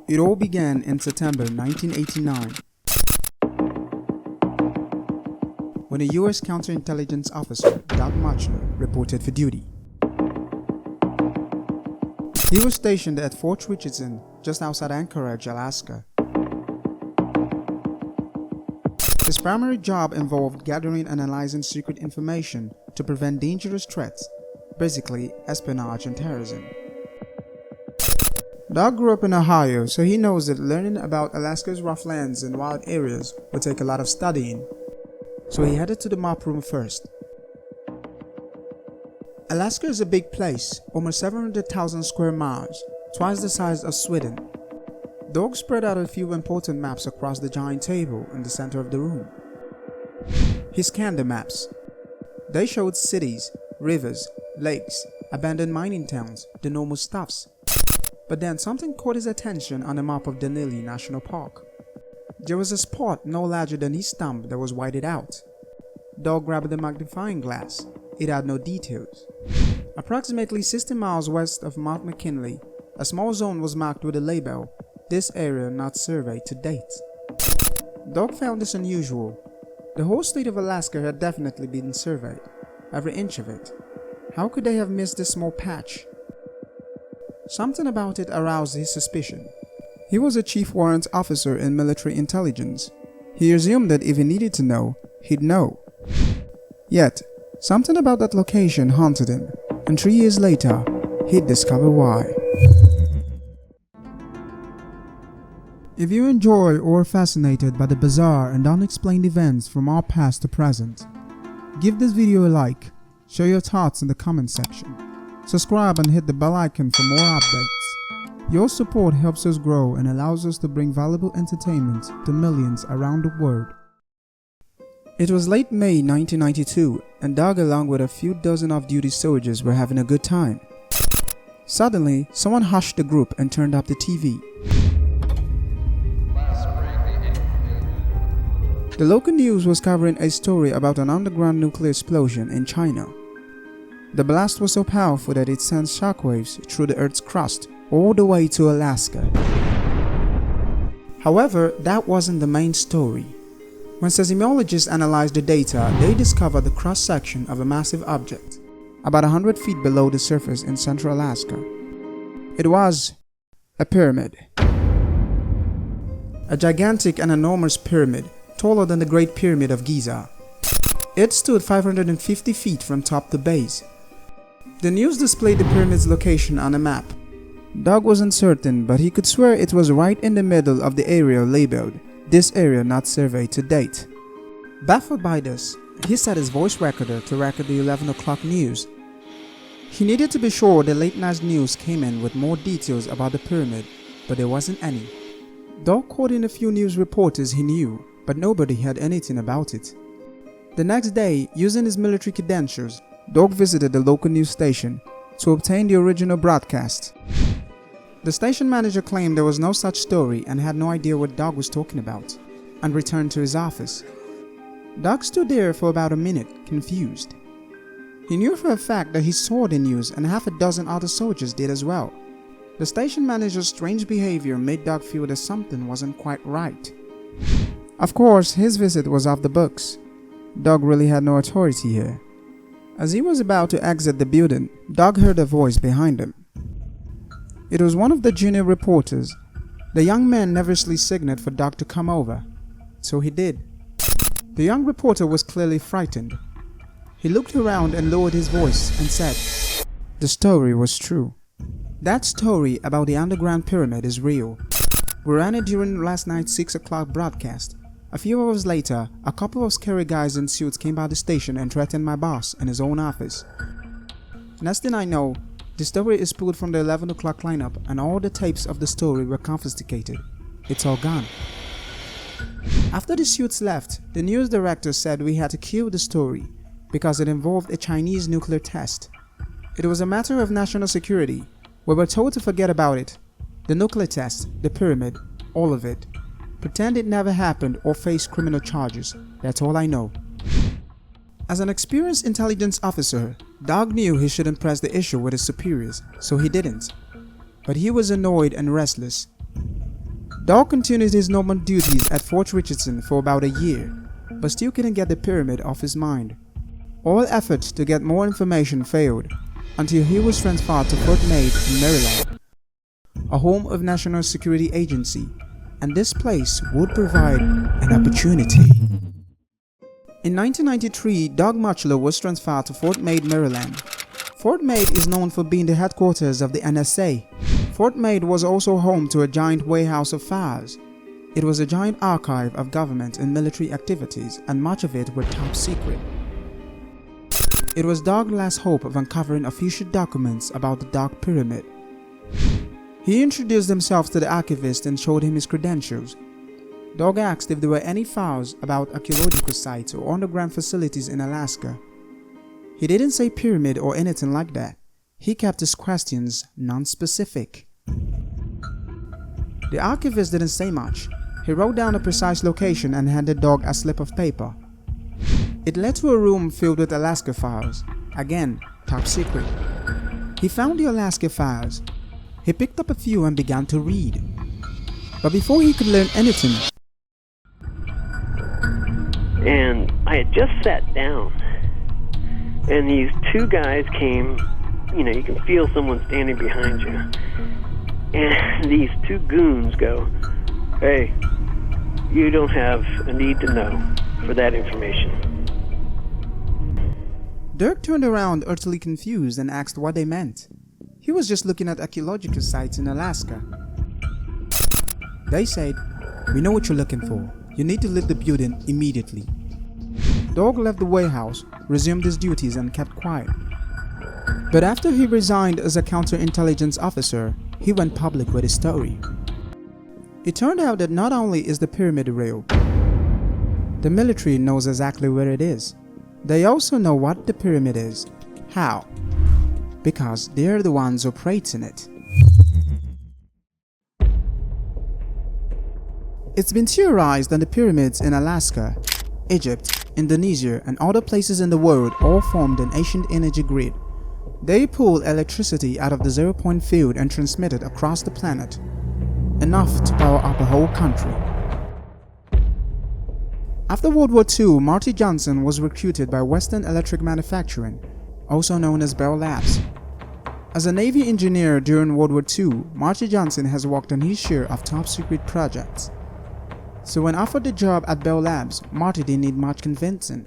It all began in September 1989 when a U.S. counterintelligence officer, Doug Marchner, reported for duty. He was stationed at Fort Richardson, just outside Anchorage, Alaska. His primary job involved gathering and analyzing secret information to prevent dangerous threats, basically espionage and terrorism. Doug grew up in Ohio, so he knows that learning about Alaska's rough lands and wild areas would take a lot of studying. So he headed to the map room first. Alaska is a big place, almost 700,000 square miles, twice the size of Sweden. Doug spread out a few important maps across the giant table in the center of the room. He scanned the maps. They showed cities, rivers, lakes, abandoned mining towns, the normal stuffs. But then something caught his attention on the map of Denali National Park. There was a spot no larger than his thumb that was whited out. Doug grabbed the magnifying glass. It had no details. Approximately 60 miles west of Mount McKinley, a small zone was marked with a label, "This area not surveyed to date." Doug found this unusual. The whole state of Alaska had definitely been surveyed, every inch of it. How could they have missed this small patch? Something about it aroused his suspicion. He was a chief warrant officer in military intelligence. He assumed that if he needed to know, he'd know. Yet, something about that location haunted him, and 3 years later, he'd discover why. If you enjoy or are fascinated by the bizarre and unexplained events from our past to present, give this video a like, share your thoughts in the comment section, subscribe and hit the bell icon for more updates. Your support helps us grow and allows us to bring valuable entertainment to millions around the world. It was late May 1992 and Doug along with a few dozen off-duty soldiers were having a good time. Suddenly, someone hushed the group and turned up the TV. The local news was covering a story about an underground nuclear explosion in China. The blast was so powerful that it sent shockwaves through the Earth's crust all the way to Alaska. However, that wasn't the main story. When seismologists analyzed the data, they discovered the cross-section of a massive object, about 100 feet below the surface in central Alaska. It was a pyramid. A gigantic and enormous pyramid, taller than the Great Pyramid of Giza. It stood 550 feet from top to base. The news displayed the pyramid's location on a map. Doug wasn't certain, but he could swear it was right in the middle of the area labeled, "This area not surveyed to date." Baffled by this, he set his voice recorder to record the 11 o'clock news. He needed to be sure the late night news came in with more details about the pyramid, but there wasn't any. Doug called in a few news reporters he knew, but nobody had anything about it. The next day, using his military credentials, Doug visited the local news station to obtain the original broadcast. The station manager claimed there was no such story and had no idea what Doug was talking about, and returned to his office. Doug stood there for about a minute, confused. He knew for a fact that he saw the news and half a dozen other soldiers did as well. The station manager's strange behavior made Doug feel that something wasn't quite right. Of course, his visit was off the books. Doug really had no authority here. As he was about to exit the building, Doug heard a voice behind him. It was one of the junior reporters. The young man nervously signaled for Doug to come over, so he did. The young reporter was clearly frightened. He looked around and lowered his voice and said, "The story was true. That story about the underground pyramid is real. We ran it during last night's 6 o'clock broadcast. A few hours later, a couple of scary guys in suits came by the station and threatened my boss in his own office. Next thing I know, the story is pulled from the 11 o'clock lineup and all the tapes of the story were confiscated. It's all gone." After the suits left, the news director said we had to kill the story because it involved a Chinese nuclear test. It was a matter of national security. We were told to forget about it. The nuclear test, the pyramid, all of it. Pretend it never happened or face criminal charges. That's all I know. As an experienced intelligence officer, Doug knew he shouldn't press the issue with his superiors, so he didn't. But he was annoyed and restless. Dog continued his normal duties at Fort Richardson for about a year, but still couldn't get the pyramid off his mind. All efforts to get more information failed until he was transferred to Fort Meade in Maryland, a home of National Security Agency, and this place would provide an opportunity. In 1993, Doug Muchler was transferred to Fort Meade, Maryland. Fort Meade is known for being the headquarters of the NSA. Fort Meade was also home to a giant warehouse of files. It was a giant archive of government and military activities, and much of it were top secret. It was Doug's last hope of uncovering official documents about the Dark Pyramid. He introduced himself to the archivist and showed him his credentials. Doug asked if there were any files about archaeological sites or underground facilities in Alaska. He didn't say pyramid or anything like that. He kept his questions non-specific. The archivist didn't say much. He wrote down a precise location and handed Doug a slip of paper. It led to a room filled with Alaska files. Again, top secret. He found the Alaska files. He picked up a few and began to read. But before he could learn anything, and I had just sat down, and these two guys came. You can feel someone standing behind you. And these two goons go, "Hey, you don't have a need to know for that information." Dirk turned around utterly confused and asked what they meant. He was just looking at archaeological sites in Alaska. They said, "We know what you're looking for. You need to leave the building immediately." Doug left the warehouse, resumed his duties, and kept quiet. But after he resigned as a counterintelligence officer, he went public with his story. It turned out that not only is the pyramid real, the military knows exactly where it is. They also know what the pyramid is. How? Because they're the ones operating it. It's been theorized that the pyramids in Alaska, Egypt, Indonesia, and other places in the world all formed an ancient energy grid. They pulled electricity out of the zero-point field and transmit it across the planet, enough to power up a whole country. After World War II, Marty Johnson was recruited by Western Electric Manufacturing, also known as Bell Labs. As a Navy engineer during World War II, Marty Johnson has worked on his share of top-secret projects. So when offered the job at Bell Labs, Marty didn't need much convincing.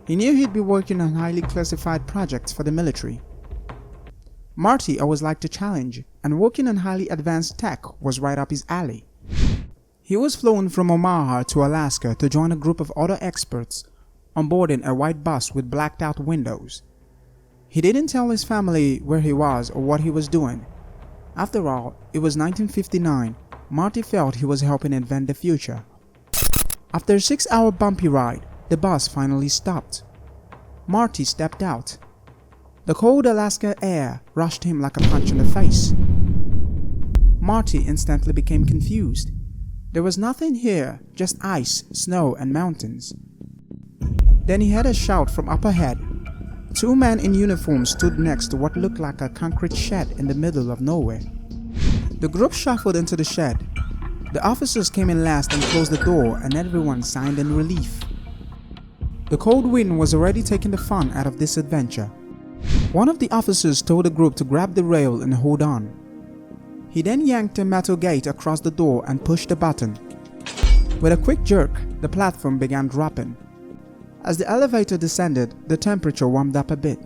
He knew he'd be working on highly classified projects for the military. Marty always liked a challenge, and working on highly advanced tech was right up his alley. He was flown from Omaha to Alaska to join a group of other experts on boarding a white bus with blacked-out windows. He didn't tell his family where he was or what he was doing. After all, it was 1959. Marty felt he was helping invent the future. After a 6-hour bumpy ride, the bus finally stopped. Marty stepped out. The cold Alaska air rushed him like a punch in the face. Marty instantly became confused. There was nothing here, just ice, snow, and mountains. Then he heard a shout from up ahead. 2 men in uniform stood next to what looked like a concrete shed in the middle of nowhere. The group shuffled into the shed. The officers came in last and closed the door, and everyone sighed in relief. The cold wind was already taking the fun out of this adventure. One of the officers told the group to grab the rail and hold on. He then yanked a metal gate across the door and pushed the button. With a quick jerk, the platform began dropping. As the elevator descended, the temperature warmed up a bit.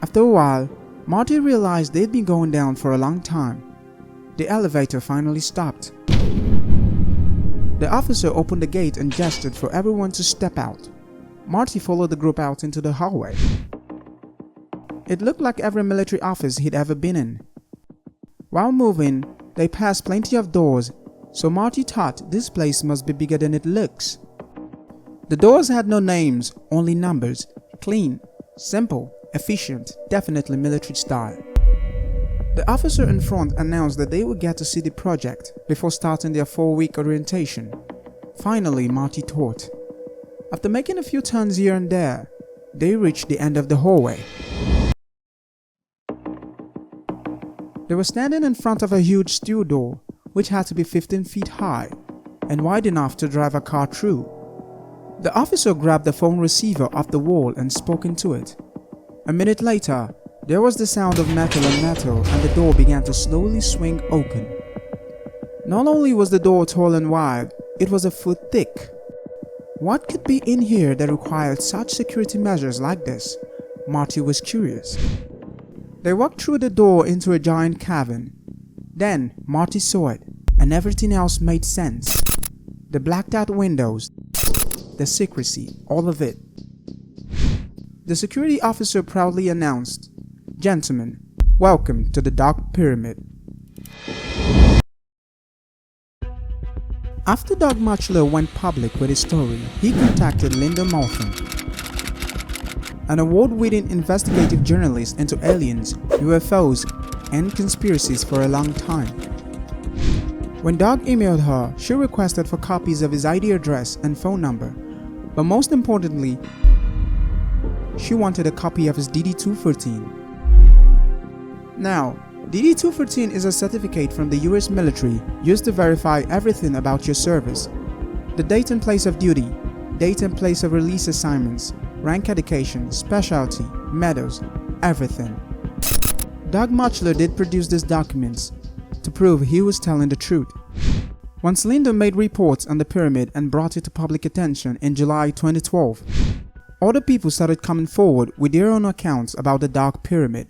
After a while, Marty realized they'd been going down for a long time. The elevator finally stopped. The officer opened the gate and gestured for everyone to step out. Marty followed the group out into the hallway. It looked like every military office he'd ever been in. While moving, they passed plenty of doors, so Marty thought this place must be bigger than it looks. The doors had no names, only numbers. Clean, simple, efficient, definitely military style. The officer in front announced that they would get to see the project before starting their 4-week orientation. Finally, Marty thought. After making a few turns here and there, they reached the end of the hallway. They were standing in front of a huge steel door. which had to be 15 feet high and wide enough to drive a car through. The officer grabbed the phone receiver off the wall and spoke into it. A minute later, there was the sound of metal on metal, and the door began to slowly swing open. Not only was the door tall and wide, it was a foot thick. What could be in here that required such security measures like this? Marty was curious. They walked through the door into a giant cavern. Then Marty saw it, and everything else made sense. The blacked out windows, the secrecy, all of it. The security officer proudly announced, "Gentlemen, welcome to the Dark Pyramid." After Doug Muchler went public with his story, he contacted Linda Moulton, an award-winning investigative journalist into aliens, UFOs, and conspiracies for a long time. When Doug emailed her, she requested for copies of his ID address and phone number, but most importantly, she wanted a copy of his DD-213. Now, DD-213 is a certificate from the US military used to verify everything about your service: the date and place of duty, date and place of release assignments, rank education, specialty, medals, everything. Doug Muchler did produce these documents to prove he was telling the truth. Once Linda made reports on the pyramid and brought it to public attention in July 2012, other people started coming forward with their own accounts about the Dark Pyramid.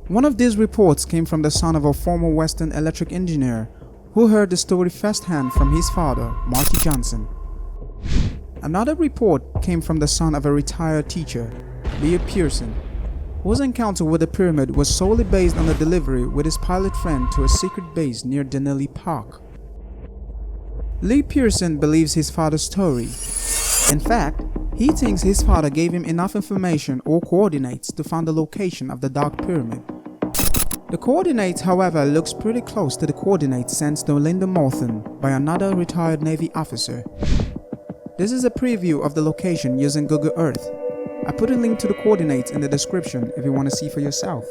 One of these reports came from the son of a former Western electric engineer who heard the story firsthand from his father, Marty Johnson. Another report came from the son of a retired teacher, Lee Pearson, whose encounter with the pyramid was solely based on the delivery with his pilot friend to a secret base near Denali Park. Lee Pearson believes his father's story. In fact, he thinks his father gave him enough information or coordinates to find the location of the Dark Pyramid. The coordinates, however, looks pretty close to the coordinates sent to Linda Moulton by another retired Navy officer. This is a preview of the location using Google Earth. I put a link to the coordinates in the description if you want to see for yourself.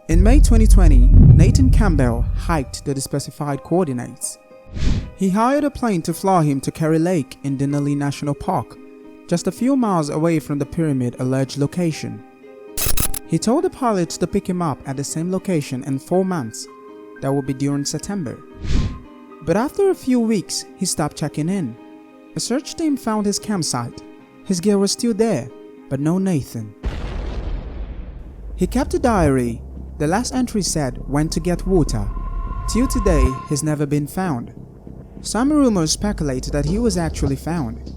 In May 2020, Nathan Campbell hiked to the specified coordinates. He hired a plane to fly him to Kerry Lake in Denali National Park, just a few miles away from the pyramid alleged location. He told the pilots to pick him up at the same location in 4 months, that would be during September. But after a few weeks, he stopped checking in. A search team found his campsite. His gear was still there, but no Nathan. He kept a diary. The last entry said, "Went to get water." Till today, he's never been found. Some rumors speculate that he was actually found,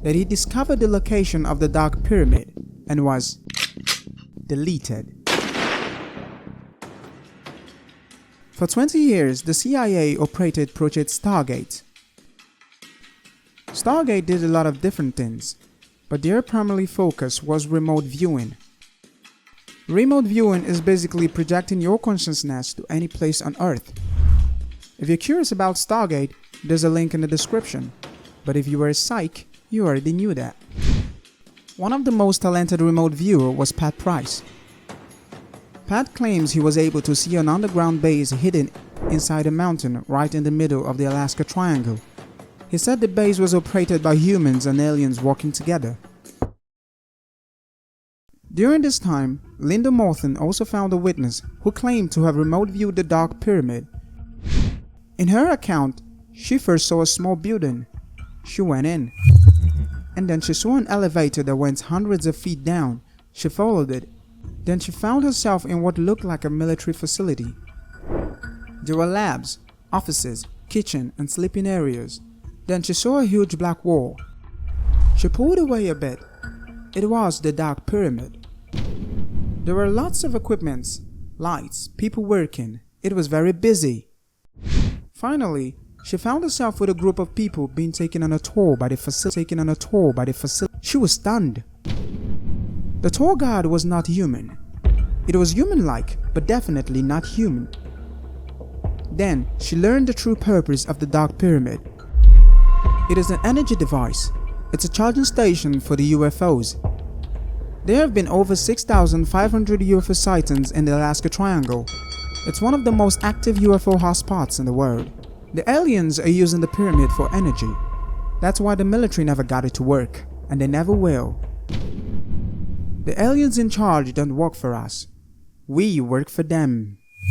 that he discovered the location of the Dark Pyramid and was deleted. For 20 years, the CIA operated Project Stargate. Stargate did a lot of different things, but their primary focus was remote viewing. Remote viewing is basically projecting your consciousness to any place on Earth. If you're curious about Stargate, there's a link in the description, but if you were a psych, you already knew that. One of the most talented remote viewers was Pat Price. Pat claims he was able to see an underground base hidden inside a mountain right in the middle of the Alaska Triangle. He said the base was operated by humans and aliens working together. During this time, Linda Moulton also found a witness who claimed to have remote viewed the Dark Pyramid. In her account, she first saw a small building. She went in, and then she saw an elevator that went hundreds of feet down. She followed it. Then she found herself in what looked like a military facility. There were labs, offices, kitchen, and sleeping areas. Then she saw a huge black wall. She pulled away a bit. It was the Dark Pyramid. There were lots of equipments, lights, people working. It was very busy. Finally, she found herself with a group of people being taken on a tour by the facility. She was stunned. The tour guide was not human. It was human-like, but definitely not human. Then she learned the true purpose of the Dark Pyramid. It is an energy device. It's a charging station for the UFOs. There have been over 6,500 UFO sightings in the Alaska Triangle. It's one of the most active UFO hotspots in the world. The aliens are using the pyramid for energy. That's why the military never got it to work, and they never will. The aliens in charge don't work for us. We work for them.